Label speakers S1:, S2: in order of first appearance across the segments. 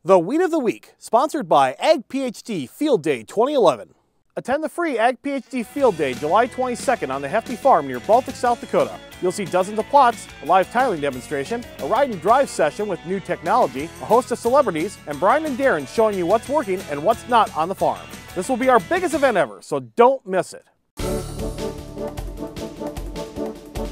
S1: The Weed of the Week, sponsored by Ag PhD Field Day 2011. Attend the free Ag PhD Field Day July 22nd on the Hefty Farm near Baltic, South Dakota. You'll see dozens of plots, a live tiling demonstration, a ride and drive session with new technology, a host of celebrities, and Brian and Darren showing you what's working and what's not on the farm. This will be our biggest event ever, so don't miss it.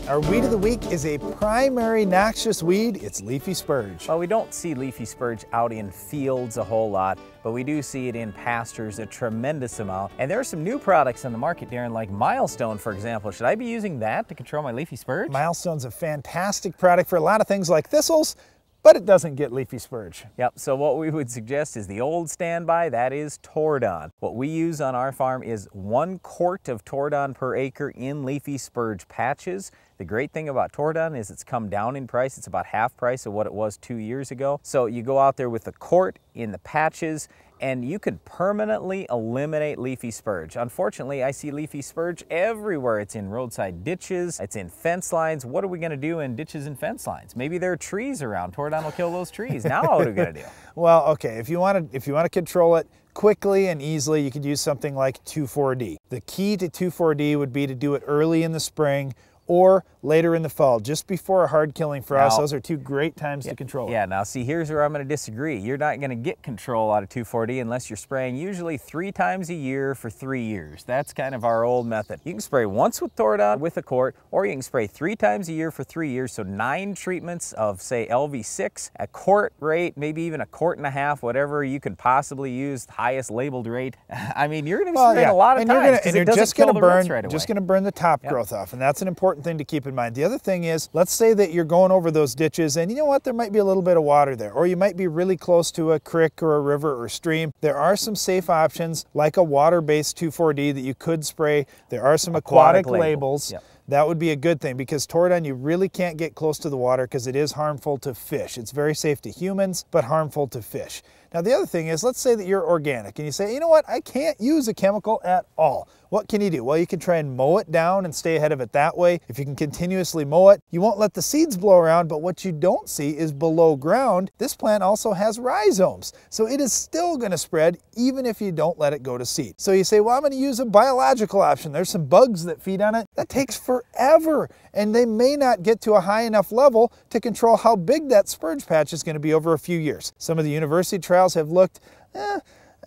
S2: Our weed of the week is a primary noxious weed. It's leafy spurge.
S3: Well, we don't see leafy spurge out in fields a whole lot, but we do see it in pastures a tremendous amount. And there are some new products on the market, Darren, like Milestone, for example. Should I be using that to control my leafy spurge?
S2: Milestone's a fantastic product for a lot of things like thistles, but it doesn't get leafy spurge.
S3: Yep, so what we would suggest is the old standby, that is Tordon. What we use on our farm is 1 quart of Tordon per acre in leafy spurge patches. The great thing about Tordon is it's come down in price. It's about half price of what it was 2 years ago. So you go out there with a quart in the patches and you can permanently eliminate leafy spurge. Unfortunately, I see leafy spurge everywhere. It's in roadside ditches, it's in fence lines. What are we gonna do in ditches and fence lines? Maybe there are trees around. Tordon will kill those trees. Now what are we gonna do?
S2: Well, okay, if you want to control it quickly and easily, you could use something like 2,4-D. The key to 2,4-D would be to do it early in the spring or later in the fall, just before a hard killing frost. Those are two great times to control it.
S3: Yeah, now see, here's where I'm going to disagree. You're not going to get control out of 2,4-D unless you're spraying usually 3 times a year for 3 years. That's kind of our old method. You can spray once with Tordon with a quart, or you can spray 3 times a year for 3 years, so 9 treatments of, say, LV6, a quart rate, maybe even a quart and a half, whatever you could possibly use, highest labeled rate. I mean, you're going to be spraying a lot of times,
S2: and you're just going to burn the top growth off, and that's an important thing to keep in mind. The other thing is, let's say that you're going over those ditches and you know what, there might be a little bit of water there, or you might be really close to a creek or a river or stream. There are some safe options like a water-based 2,4-D that you could spray. There are some aquatic labels. Yep. That would be a good thing, because Tordon, you really can't get close to the water because it is harmful to fish. It's very safe to humans, but harmful to fish. Now the other thing is, let's say that you're organic and you say, you know what, I can't use a chemical at all. What can you do? Well, you can try and mow it down and stay ahead of it that way. If you can continuously mow it, you won't let the seeds blow around, but what you don't see is below ground, this plant also has rhizomes. So it is still gonna spread even if you don't let it go to seed. So you say, well, I'm gonna use a biological option. There's some bugs that feed on it. That takes forever, and they may not get to a high enough level to control how big that spurge patch is gonna be over a few years. Some of the university trials have looked,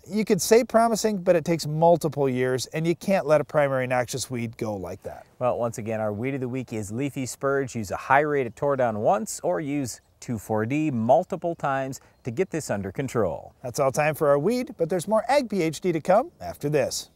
S2: you could say promising, but it takes multiple years, and you can't let a primary noxious weed go like that.
S3: Well, once again, our weed of the week is leafy spurge. Use a high rate of Tordon once, or use 2,4-D multiple times to get this under control.
S2: That's all time for our weed, but there's more Ag PhD to come after this.